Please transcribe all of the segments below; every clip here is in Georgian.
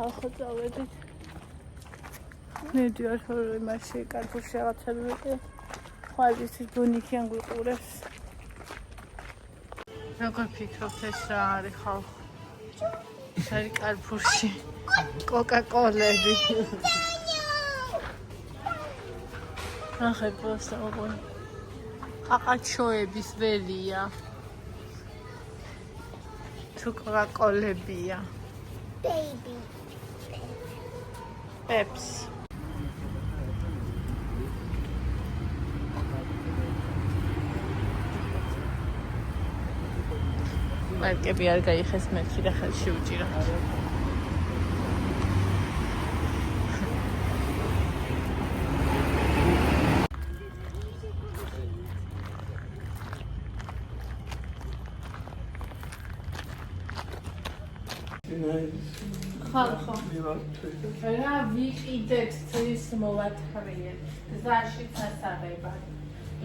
ხალხო წავედით. მივდივარ ხოლმე მასში კარგულში რაღაცები ვიყიდე. ხვალის ბუნიკიან გვიყურებს. როგორ ფიქრობთ ეს რა არის ხალხო? ეს არის კარფურში. კოკა-კოლები. ახლა просто ოღონდ ყაყაჩოების ველია. თუ კოკა-კოლებია. Baby. Peps. მარკები არ გაიხეს მეთქი და ხელში უჭიროთ. ხალხო რა ვიყიდეთ წლის მოვათხრიეთ გზაში წასაღებად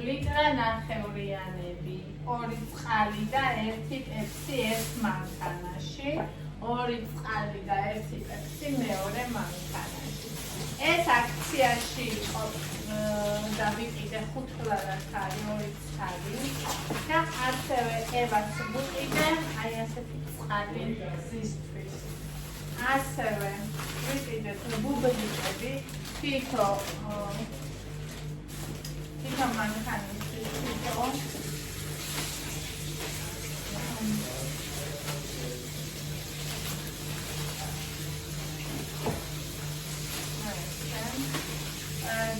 ლიტრა ნახევრიანები 2 წყალი და 1 პეპსი ერთ მანქანაში 2 წყალი და 1 პეპსი მეორე მანქანაში ეს აქციაში იყო და ვიყიდე 5 ლარად არის 2 წყალი და ასევე ევას ვიყიდე აი ასეთი წყალი გზისთვის ასევე ვიყიდეთ ბუბლიკები თითო მანქანის თითო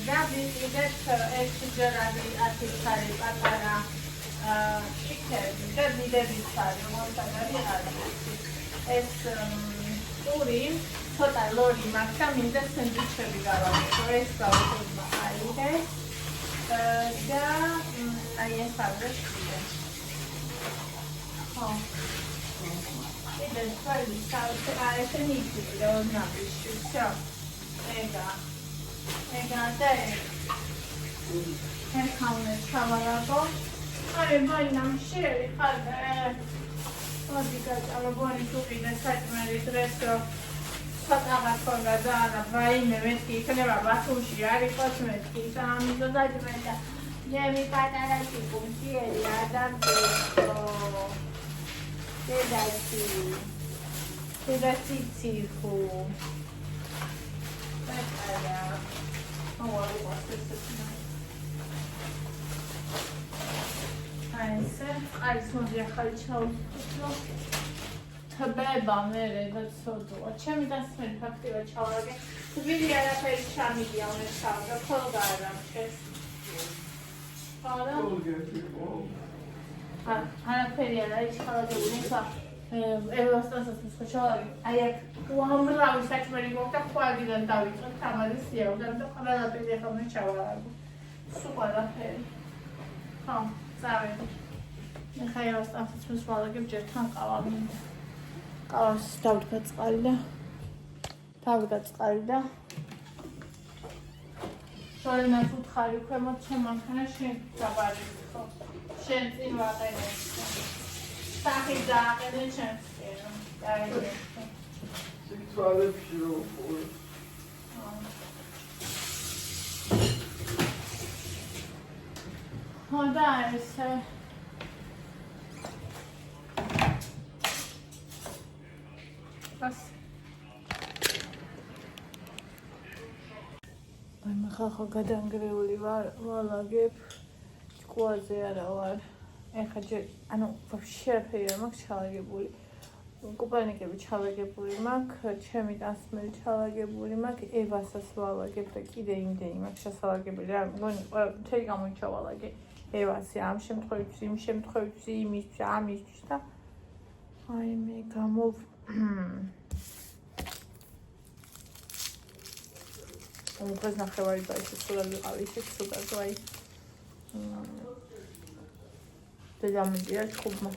და ვიყიდეთ ეს ჯერადი 10 წელი პატარა შიქები და დიდები წელი მომთაბარი არის ეს ტური ცოტა ლორი მაქვს და მინდა სენდვიჩები გავაკეთო ეს გავაკეთე აიდე და აი ეს არის ხო ეს ფაილი საერთოდ არის ნიჭი და ნაბიში всё ეგა და ეს ხაუნე ჩავარაგო აი ვაინამ შერი ხალე ოდიკა წამობანი თუკინე საჭმელი დრესო სატაღას ხონდა და ვაიმე მეთქი იქნება ბათუმში არის კოსმეტიკი და ამიტომ დაჭმედა ჯემი პატარა ტიპუნტიერი ადამბესო დედაცი ციხუ პატარა არის მოდი ახალი ჩავუწყო თბება მერე და ცოდვა ჩემი დასმელი ფაქტიურად ჩავარაგე თბილი არაფერი ჩამიგია უნდა ჩავარდა ხოლმე გაარამჩეს არაფერი არ არის ჩავარდებული ხა ელასტანსაც ჩავარაგე აი აქ უამრავი საჭმელი მოხდა ხვალიდან დავიწყე თამარი სიავდა და ყველაფერი ახლა უნდა ჩავარაგო სულ არაფერი ხო წავედი ახლა ელასტანსაც ვალაგებ ჯერთან ყავა მინდა ყავს დავდგაწყალი და შორენას უთხარი ქვემოთ ჩემ მანქანა შენ დაბარდი ხო შენ წინ ვაყენებ სახი დააყენე ჩემს კერო სიტყვებში რო ხოდა ეს აი ხახო გადანგრეული ვალაგებ ჭკუაზე არა ვარ ეხა ჯერ ანუ ვაფშე არაფერი არ მაქვს ჩალაგებული კუპალნიკები ჩალაგებული მაქვს ჩემი დასმელი ჩალაგებული მაქვს ევასაც ვალაგებ და კიდე იმდენი მაქვს შესალაგებელი რა მგონი მთელი გამოიჩავალაგე ევასი ამ შემთხვევაში იმ შემთხვევაში იმისთვის ამისთვის და აი მე ეს ნახევარი დაიჭირა სულად ვიყავი ისეთ სულად აი დედამიწია ხუბმა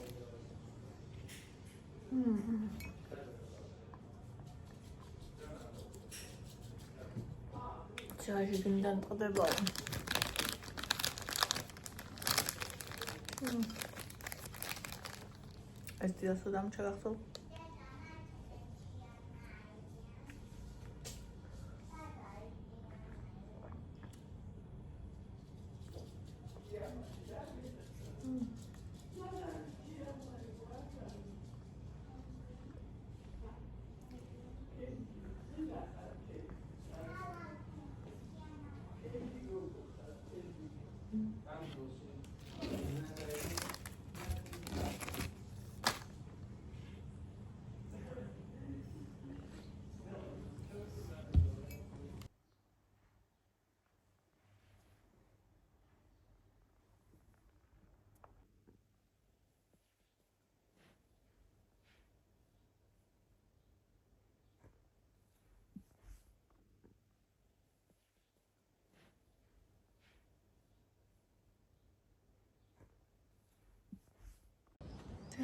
ჩაიში გინდან ტყდება ეს დიასოდამ ჩაგახსოვ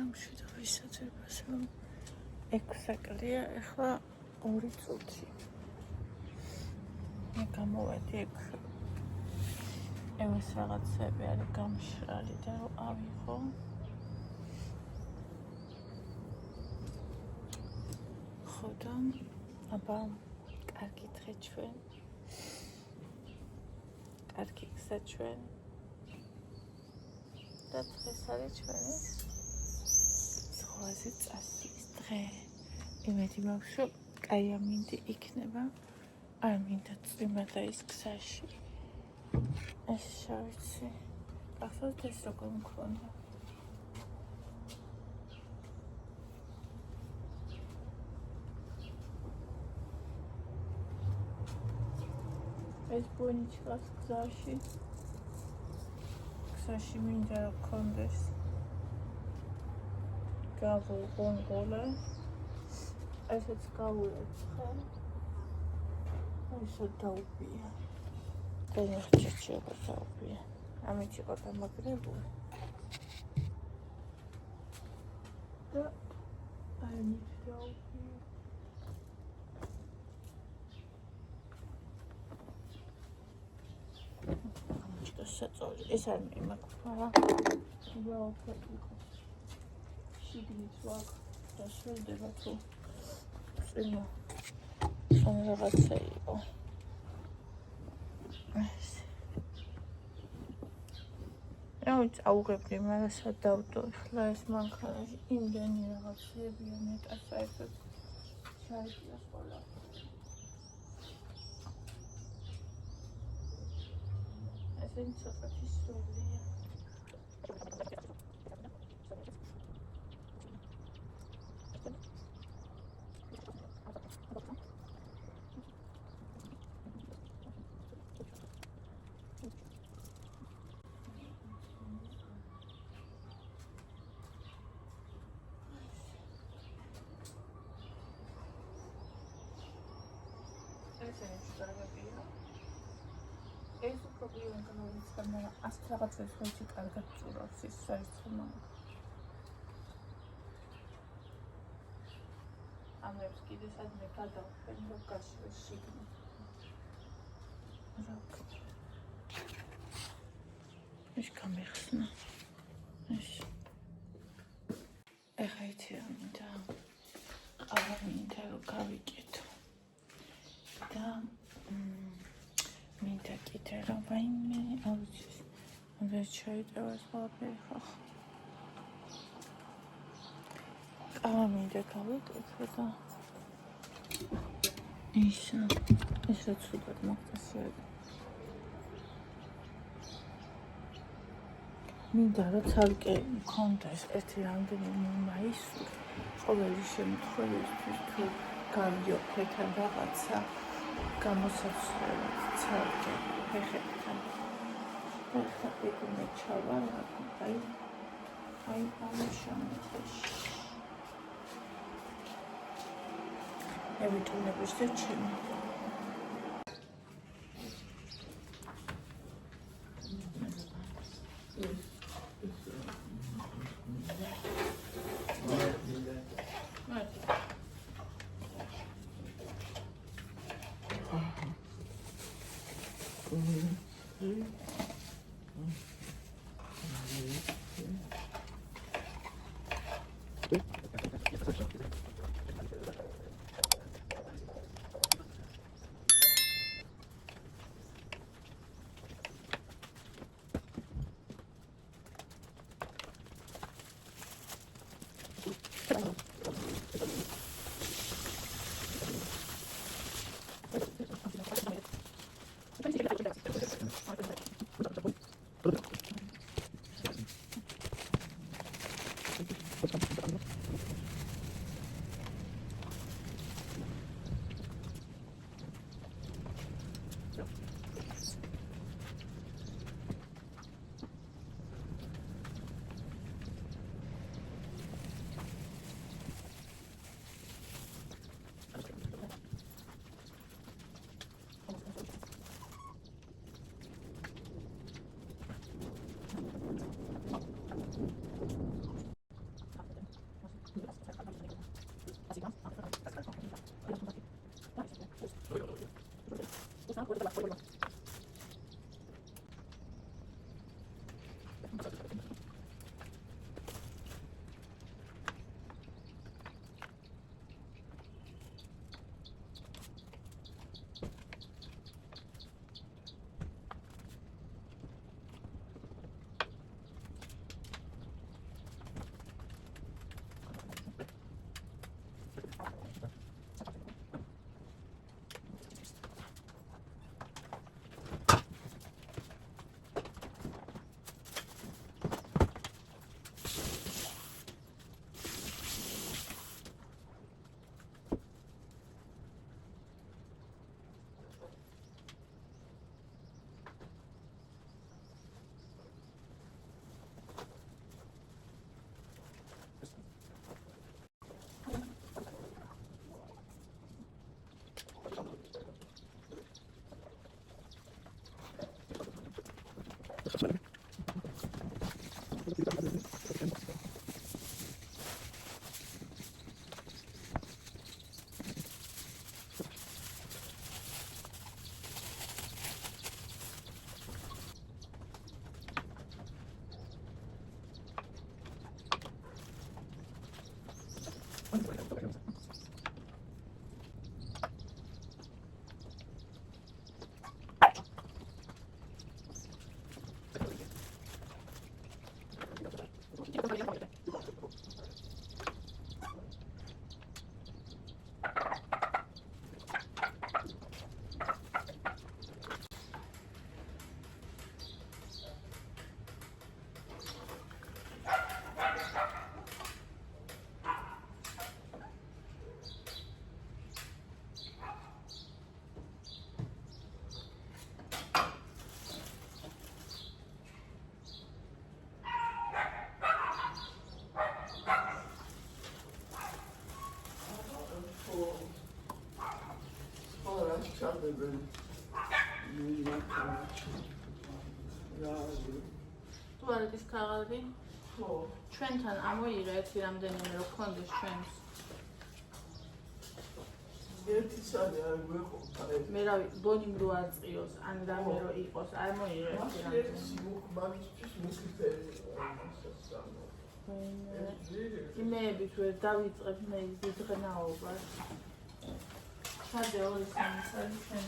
ამშვიდობ ვისაძებას რომ 6 საკლია ახლა 2 წუთი მე გამოვედი ეგ ეს რაღაცები არის გამშრალი და რომ ავიღო ხოდა აბა კარგი დღე ჩვენ კარგი გზა ჩვენ და დღეს არის ჩვენი ზღვაზე წასვლის დღე იმედი მაქვს რომ კაი ამინდი იქნება არ მინდა წვიმა და ის გზაში ეს შავიცი ახლა ეს როგორ მქონდა ეს ბუნიჩკას გზაში მინდა რომ გქონდეს გავუღონღოლე ესეც გავუეცხე ისო დაუბია და ნახჭიება დაუბია ამით იყო დამაგრებული და ამით დაუბია საწოლი ეს არ მიმაქვს მაგრამ უბრალოდ იყო შიგნით ვაკ და შევდება თუ წინა ან რაღაცა იყო რა წაუღებდი მაგრამ სადავდო ხლა ეს მანქანაში იმდენი რაღაცებია მეტად საერთოდ ჩაიგია ყველა ეს ცოტა ისრულია ეს უფრო პირველ განავითარ მაგრამ ასეთ რაღაცებს ხოჭი კარგად წურავს ის საერთოდ ამებს კიდე სადმე გადავხენ რომ გაშლის შიგნით ის გამიხსნა ეს ეხა იცი რა მინდა ყავა მინდა რომ გავიკეთო და მინდა კიდე რომ ვაიმე ავიცის უნდა ჩაიტევა ეს ყველაფერი ხახ ყავა მინდა გავიკეთო და ეს რაც ცუდად მოგწესია მინდა რომ ცალკე მქონდეს ერთი რამდენიმე მაისური ყოველი შემთხვევისთვის თუ გავიოქეთ ან რაღაცა გამოსაცვლელად ცალკე ფეხებთან და ეგრე ჩავა აი ამაშამეთში ევიტუნების და ჩემი ტუალეტის ქაღალდი? ხო. ჩვენთან ამოიღე ერთი რამდენიმე რო გქონდეს ჩვენს. ერთი სალი არ გვეყოფა. მე რა ბონიმ რო აწიოს, ან რამე რო იყოს, არ მოიღე ერთი რამდენიმე. მაგისთვის მუსიფერი. იმეებით ვერ დავიწყებ მე დიდღნაობას. ჩადე 2-3 წელი ჩვენთან.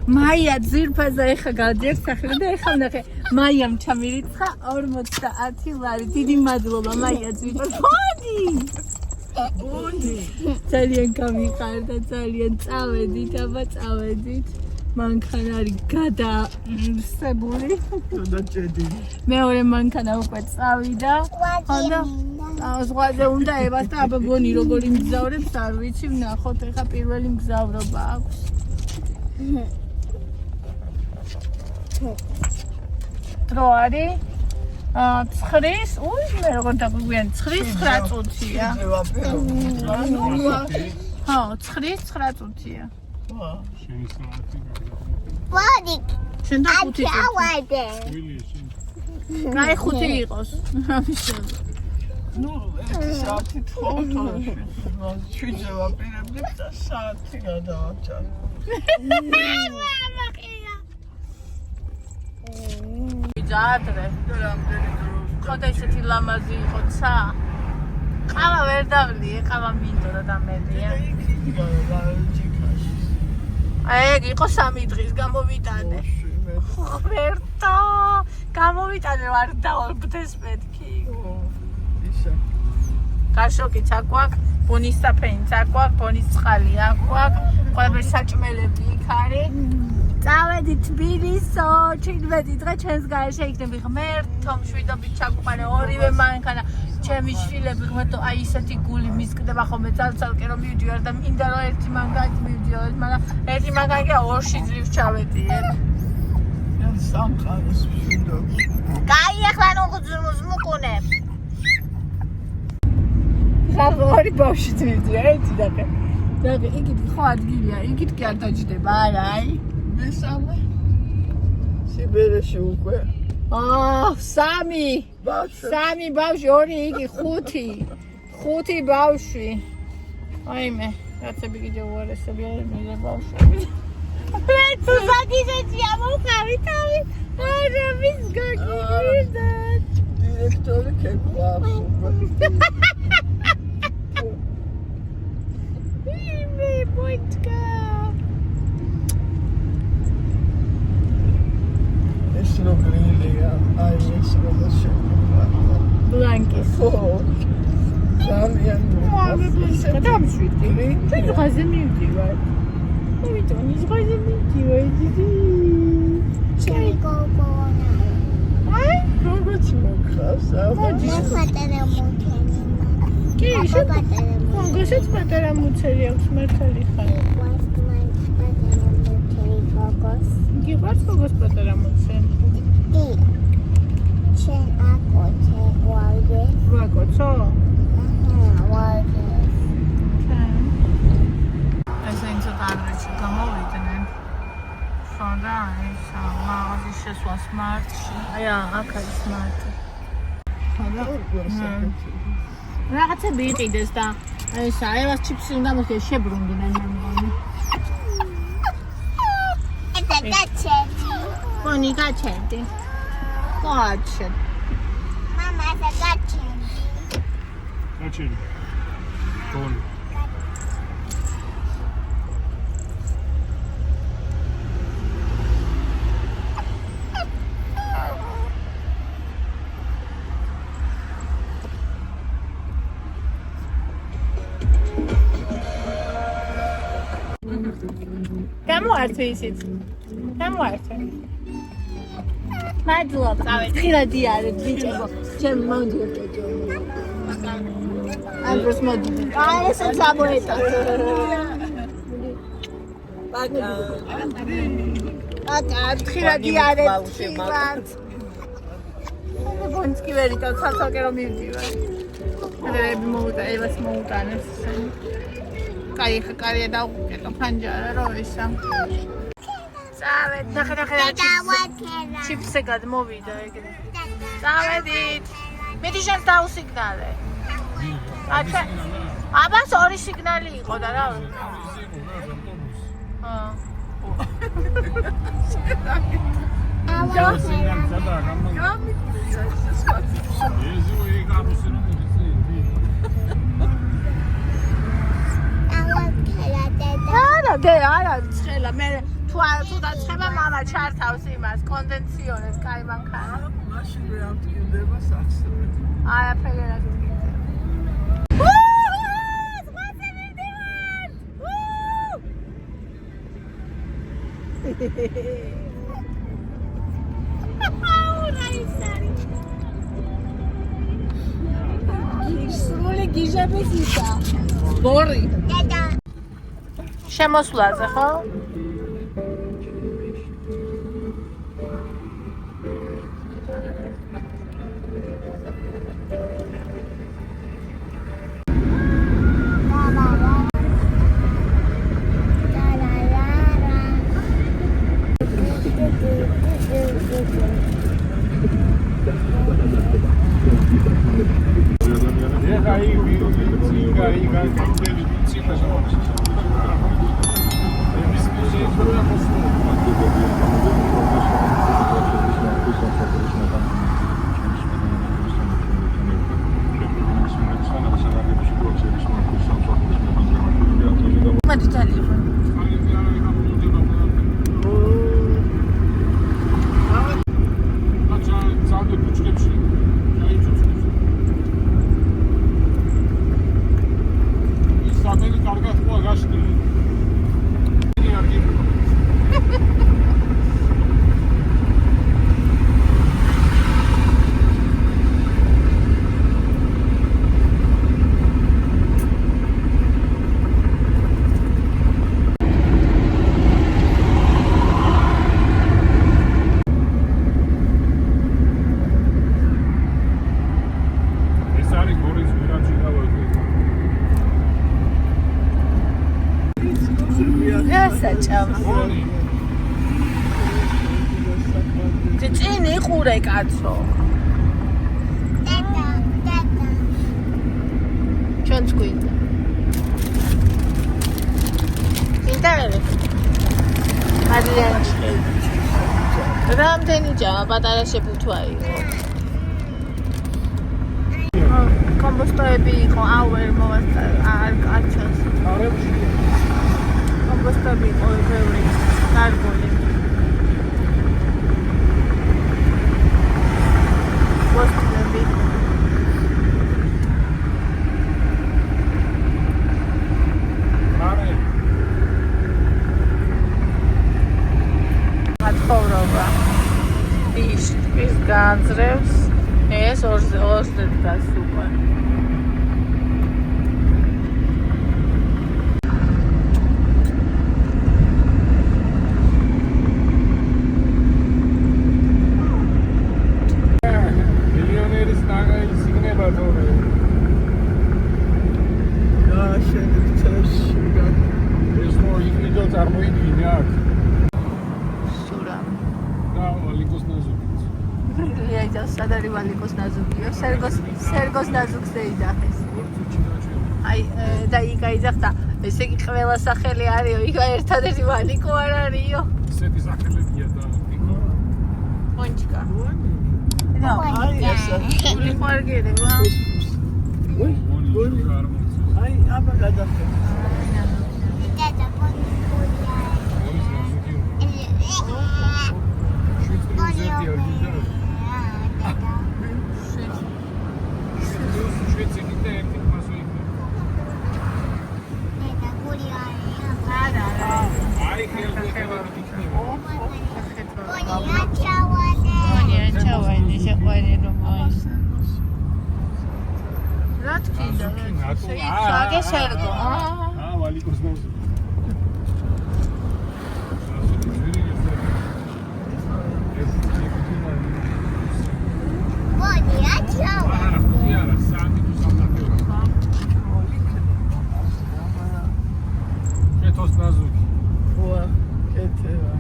მაია ძირფაზე ეხა გავდიერ სახლა და ეხა ნახე მაიამ ჩამირიცხა 50 ლარი. დიდი მადლობა მაია ძირფაზე. ბონი ძალიან გამიყარდა, ძალიან წავედით, აბა წავედით. მანქან არის გადასებული და ჭედი. მეორე მანქანა უკვე წავიდა. ხოდა ზღვაზე უნდა ევას და აბა ბონი როგორი მგზავრებს არ ვიცი, ვნახოთ ეხა პირველი მგზავრობა აქვს. დრო არის 9-ის, მე როგორ დაგვიგიან 9-9 წუთია. ხო, 9-9 წუთია. ვადი. შენ და 5 წუთი. ავადე. აი 5 იყოს. ნუ ერთი საათი თხოვთოში. ჩვიდე ვაპირებდი და საათი გადავაჭარ. ვიძადრე. რამდენი დრო. ხოდა ისეთი ლამაზი იყო ცა. ყავა ვერ დავლი, ყავა მინდოდა და მედია. ეგ იყო 3 დღის გამოვიტანე. ხმერტო, გამოვიტანე ვარ დაობდეს მეთქი. ისა. გაშოკიც აკვაკ, ბონის საფენიც აკვაკ, ბონის წყალი აკვაკ, ყველაფერი საჭმელები იქ არის. წავედით თბილისო, 17 დღე ჩვენს გარეშე იქნები ღმერთო, მშვიდობით ჩაგვყარე ორივე მანქანა. ჩემი შვილები ღმერთო, აი ისეთი გული მისკდება ხოლმე ძალ-ძალკე რომ მივდივარ და მინდა რომ ერთი მანქანით მივდივარ, მაგრამ ერთი მანქანა 2-ში ძლივს ჩავეტიებ. ან სამყაროს მშვიდობი. კაი, ახლა მუყუნებ. ხალხი ბავშვი მივდივარ, ერთი დაკე. დაკე, იგივე ხო ადგილია, იგივე კი არ დაჯდება, არა, აი. მესამე. სიბერეში უკვე. 3 ბავშვი, 2 იგი 5 ბავშვი. აიმე, რაცები კიდე უარესები არის მე ბავშვები. მე თუ ზაგიზეცია მოვყავი თავი. არა, ვის გაგიგირდა. დირექტორი ქეკვავს უკვე. იმე ბოიტკა. ეს როგორია? აი ეს როგორია? ბლანკის. ხო. ძალიან გადამშვიდი. ჩვენ ზღვაზე მივდივარ. ვიტყვი ზღვაზე მივდივარ დიდი. ჩემი გოგონა. აი, როგორც მოხავს? პატარა მუქენი. კი, გოგოსაც პატარა მუცელი აქვს მართალი ხარ. გიყვარს გოგოს პატარა მუცელი? შენ აკოჩე ვალდე. ვაკოცო? ვალდე. ეს ინცოტა ადრეში გამოვიდნენ. ხოდა ეს მაღაზიის შესვლა სმარტში. აი აქ არის სმარტი. ხოდა რაღაცები იყიდეს და ეს აევას ჩიფსი უნდა მოსდე შებრუნდნენ მე მგონი. ეს გაჩერდი. ბონი გაჩერდი. გაჩერდი. მამა ეს გაჩერდი. Очень. Тон. შემოართვი ისიც. შემოართვი. მადლობა. ხილადი არის ბიჭებო. ჩემ მომდიოჭო. Andros მოდი. ეს სამოეტა. აკა ხილადი არის. ბონსკი ვერიტა ცალკე რომ მივდივარ. რები მოუტა, ევას მოუტანებს. კაი ხარია დაუკეტო ფანჯარა რო ისა. წავედ, ნახე ჩიპსე გადმოვიდა ეგრე. წავედით. მეტი შენს დაუსიგნალე. აჩა. აბას ორი სიგნალი იყო და რა. აა. არა, ცხელა მე თუ დაცხება მამა ჩართავს იმას კონდენსიონერს, კაი მანქანა. მაშინ ვერ ამტკივდება სახსრე. არაფერი არ გიგდება. სრული გიჟების ისა. ბორი. შემოსვლაზე ხო? ჭინი ყურე კაცო. ჩვენც გვინდა. ინტერნეტ. მარიანჩი. რამდენი ჯამა პატარა შეფუთვა იყო. კომპოსტოები იყო, აუერ მოვასწა არ კაჩას. კომპოსტოები იყო ბევრი, კარგული. პოსტები. არე. მათხოვრობა. ის განძრევს ეს ორზე დგას უკვე. სერგოს ნაზუქს ეიძახეს. აი და იქ აიძახდა. ესე იგი ყველა სახელი არისო, იქ ერთადერთი ვალიკო არ არისო. ესეთი სახელებია და იქო. მონჩკა. და აი ესე. გული ხარგერება. აი აბა გადახდა. I Sage sergo. Vali Cosmos. Boni, ciao. Ketos nazuk. ვა კეთება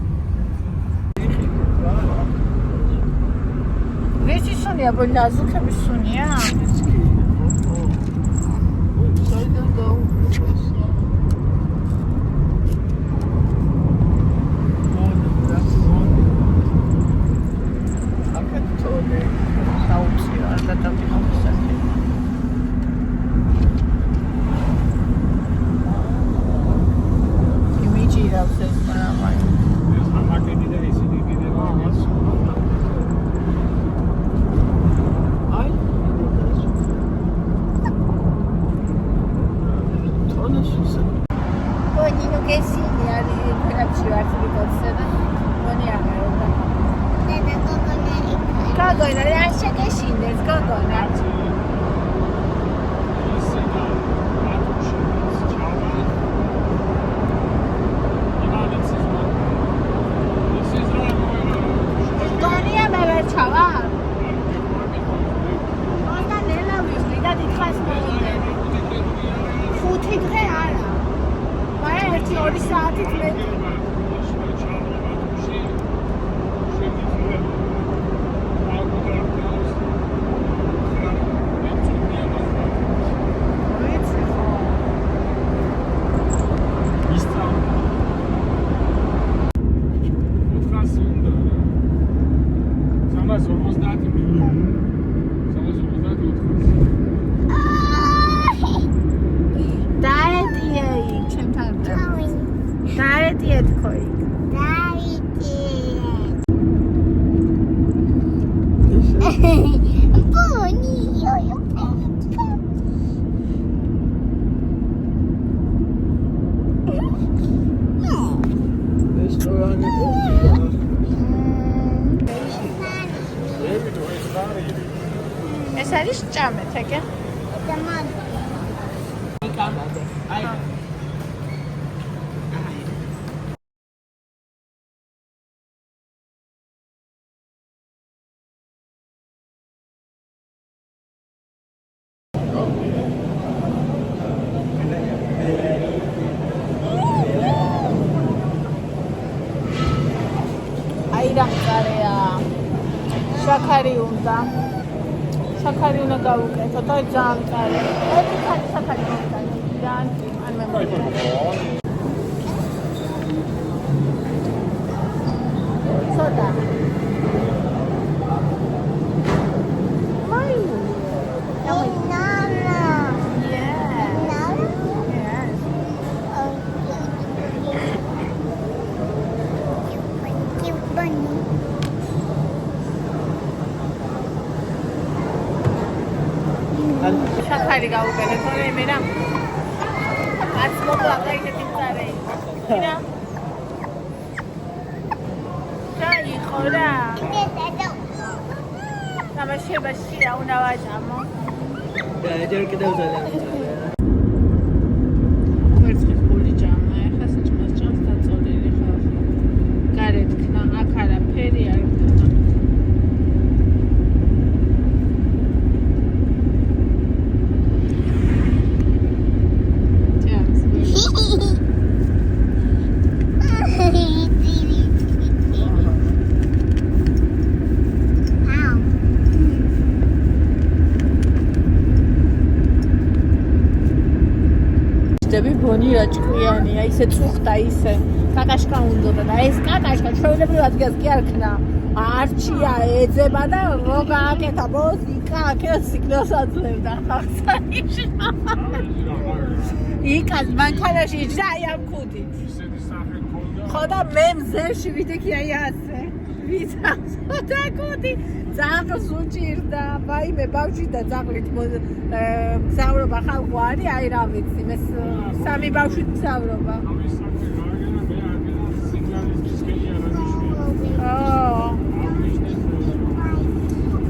Vesi sonia bolha azul que me sonia. საიდან გაუშვესა აკეთონე Sauti ar gadamino pisate. Imiji ravses maramai. Hamaketi da isini gideva. აი თონაშისა Boni no che si yani quelapsi varti kotsena. Boni amerda. Nena kokonari. Kagona lascia che scende, kagona. Donia bebe chaval. Onda nella vita di trasmere. Futi dre ara. Ma è ti ori saati metti. Daeti etkoi. Boni, io. რესტორანი ყოფილა ეს არის ჭამეთ, ეგე? აი რა მყარეა. შაქარი უნდა. შაქარი უნდა გავუკეთო და ძალიან მყარე. ერთი ხანი შაქარი მოვიტანე. ძალიან ან მე ცოტა. შაქარი გავუკეთე, თორე მე რა აც მოკლა გაიგეთ იმწარე. მინა გაიხო რა. თამაშებაშია უნდა ვაჭამო. და ეჯერ კიდევ ძალიან ვერცხლის გული ჭამა, ეხლა საჭმელს ჭამს დაწოლილი ხალხი. გარეთ ქნა, აქ არაფერი არ ქნა. Boni რა ჭკვიანია, ისე წუხდა ისე. კაკაშკა უნდა და ეს კაკაშკა ჩვეულებრივად გას კი არ ქნა. არჩია ეძება და რო გააკეთა ბოლოს იკაკე სიგნალს აძლევდა ხალხსანიშ. იკას მანქანაში იჯდა აი ამ ქუდით. ხო და მე მზერში ვიდექი აი ასე. ვიცავს და ქუდი ძაღლს უჭირდა. ვაიმე ბავშვი და ძაღლით მგზავრობა ხალხო არის, აი რა ვიცი, მე სამი ბავშვით მგზავრობა.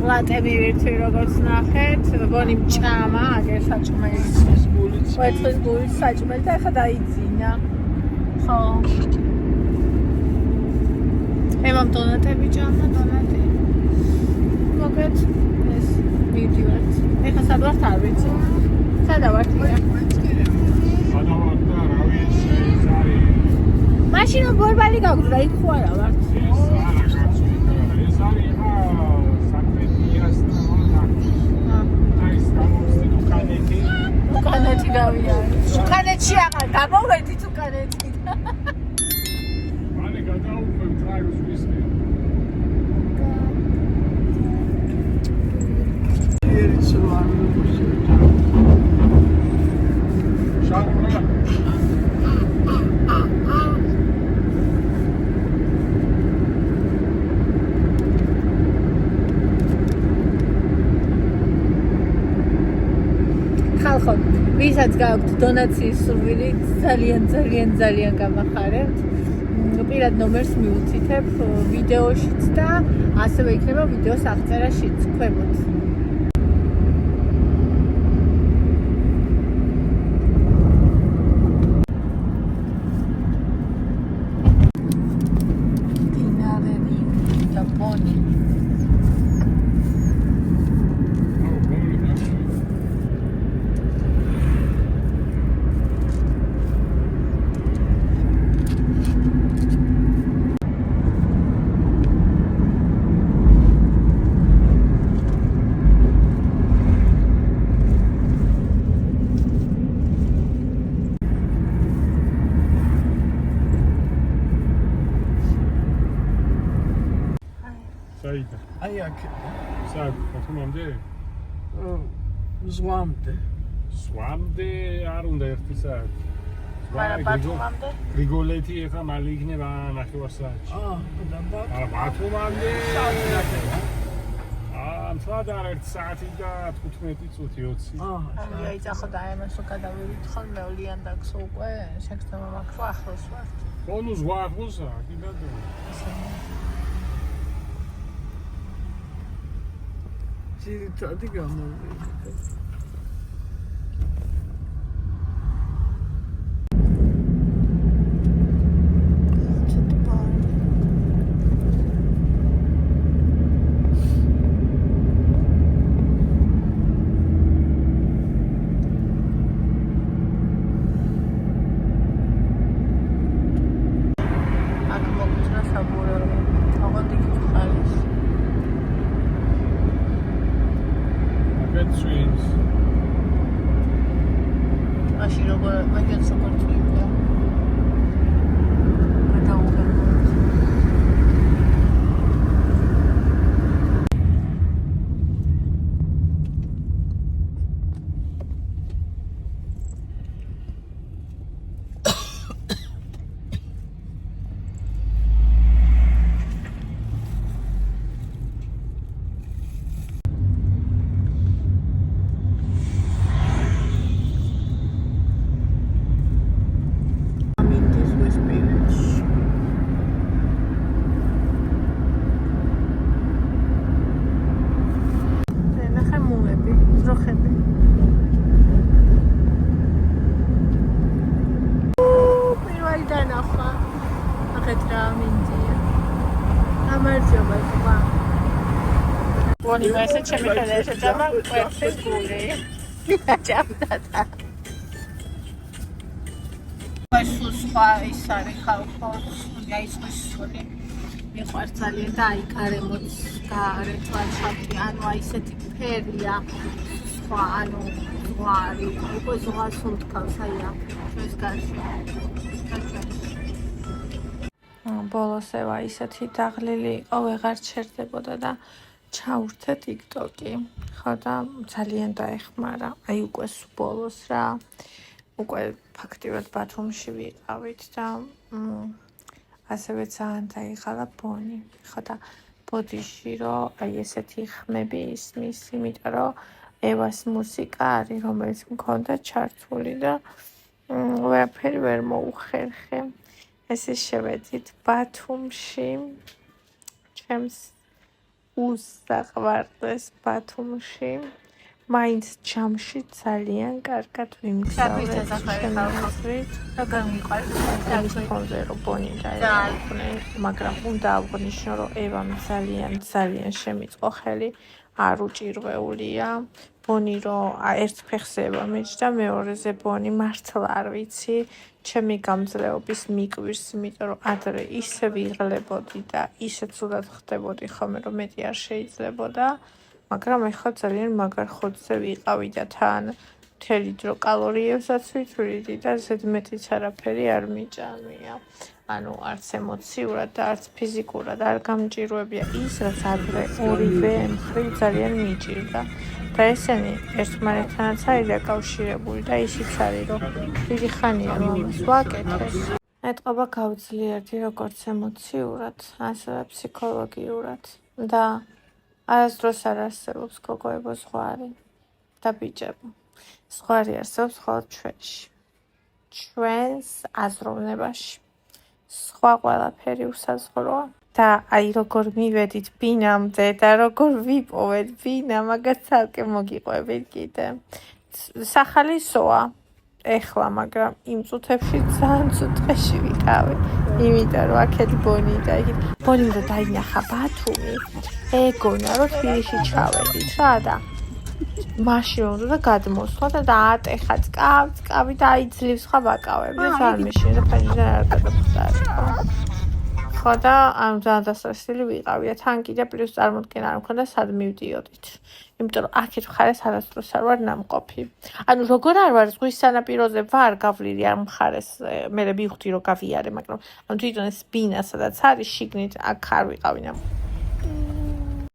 ლატები ვირთვი როგორც ნახეთ, ბონი მჭამა, აგერ საჭმელი. ვეცხლის გულით საჭმელი და ახლა დაიძინა. ხო. ემამ დონატები ჭამა, დონატი. მოგეთ ეს მივდივართ. ეხლა სად ვართ არ ვიცი. სადა ვართ ია? სადავარ და რა ვიცი, ეს არის. მაშინ ბორბალი გაგვდა, იქ ხო არა ვართ? ეს არის საქმეიას და აი სტამოსი დუკანეთი. უკანეთი გავიარე. უკანეთში აღარ გამოვედით უკანეთი. მალე გადაუხვევ ტრაიოს ვისკი. შარმა. ხალხო, ვისაც გაქვთ დონაციის სურვილი, ძალიან გამახარებთ. პირად ნომერს მიუცითებ ვიდეოშიც და ასევე იქნება ვიდეოს აღწერაშიც ქვემოთ. დინარები და ბონი. საიდან? აი აქ სად? ხომამდე? ზღვამდე. სვამდე არ უნდა 1 საათი. მაგრამ ბათუმამდე? გრიგოლეთი ეხა მალე იქნება 9 საათში. და არა ბათუმამდე. მთლად არ 1 საათი და 15 წუთი 20. აი ძახო და ამას უკადავით ხოლმე ოლიანდაკს უკვე შეგწევა მაქვს ახლოს ვართ. ბონუ ზღვა ახლოსა, კიდე და. ძირითადი გამოვიდა. Boni, ma se c'è mica adesso già ma queste scure. Già data. Questo spa e sare ხალხო, გაიწყოს სული. მიყვარს ძალიან და აი გარემოც გარე თვალშავი, ანუ აი ესეთი ფერია. სხვა, ანუ ზღვარი, უკვე ზღვას უთქავს აი აქ ჩვენს გარშემო. ბოლოს ევა ისეთი დაღლილი იყო, ვეღარ ჩერდებოდა და ჩავრთე TikTok-ი. ხო და ძალიან დაეხმარა. აი უკვე ბოლოს რა. უკვე ფაქტიურად ბათუმში ვიყავით და ასევე ძალიან დაიღალა ბონი. ხო და ბოდიში რომ აი ესეთი ხმები ისმის, იმიტომ რომ ევას მუსიკა არის, რომელიც მქონდა ჩართული და ვერაფერი ვერ მოუხერხე. ესე შევედით ბათუმში ჩემს უსაყვარდეს ბათუმში. მაინც ჯამში ძალიან კარგად ვიმგზავრეთ ჩემი აზრით. როგორ მიყვარს ამის ფონზე რომ ბონი დაეყვნენ, მაგრამ უნდა აღვნიშნო, რომ ევამ ძალიან შემიწყო ხელი, არ უჭირვეულია. ბონი რომ ერთ ფეხზევა მიჭდა, მეორეზე ბონი მართლა არ ვიცი, ჩემი გამძლეობის მიკვირს, იმიტომ რომ ადრე ისე ვიღლებოდი და ისე ცუდად ხდებოდი ხოლმე, რომ მეტი არ შეიძლებოდა, მაგრამ ეხლა ძალიან მაგარ ხოთზე ვიყავი და თან მთელი დრო კალორიებსაც ვიწვრიდი და ზედმეტიც არაფერი არ მიჭამია. ანუ არც ემოციურად და არც ფიზიკურად არ გამჭირვებია ის, რაც ადრე ორივე მხრივ ძალიან მიჭირდა. და ესენი ერთმანეთთანაც არის დაკავშირებული და ისიც არის, რომ დიდი ხანია რომ ამას ვაკეთებ. ეტყობა გავძლიერდი როგორც ემოციურად, ასევე ფსიქოლოგიურად და არასდროს არ არსებობს გოგოებო ზღვარი და ბიჭებო. ზღვარი არსებობს მხოლოდ ჩვენში. ჩვენს აზროვნებაში. სხვა ყველაფერი უსაზღვროა. და აი როგორ მივედით ბინამდე და როგორ ვიპოვეთ ბინა, მაგას ცალკე მოგიყვებით კიდე. სახალისოა ეხლა, მაგრამ იმ წუთებში ძალიან ცუდ დღეში ვიყავი. იმიტომ რომ აქეთ ბონი და იქით ბონიმ რომ დაინახა ბათუმი, ეგონა რომ თბილისში ჩავედით რა და მაშინ უნდა და გადმოსვლა და დაატეხა წკავი და აი ძლივს ხა ვაკავები და ძალიან მეშინდა და ფანჯრიდან არ გადავხტარიყო. ხო და ძალიან დასასრული ვიყავი და თან კიდე პლუს წარმოდგენა არ მქონდა სად მივდიოდით. იმიტომ რომ აქეთ მხარეს არასდროს არ ვარ ნამყოფი. ანუ როგორ არ ვარ ზღვის სანაპიროზე ვარ გავლილი არ მხარეს მე მივხვდი რომ გავიარე, მაგრამ ანუ თვითონ ეს ბინა სადაც არის შიგნით აქ არ ვიყავი ნამყოფი.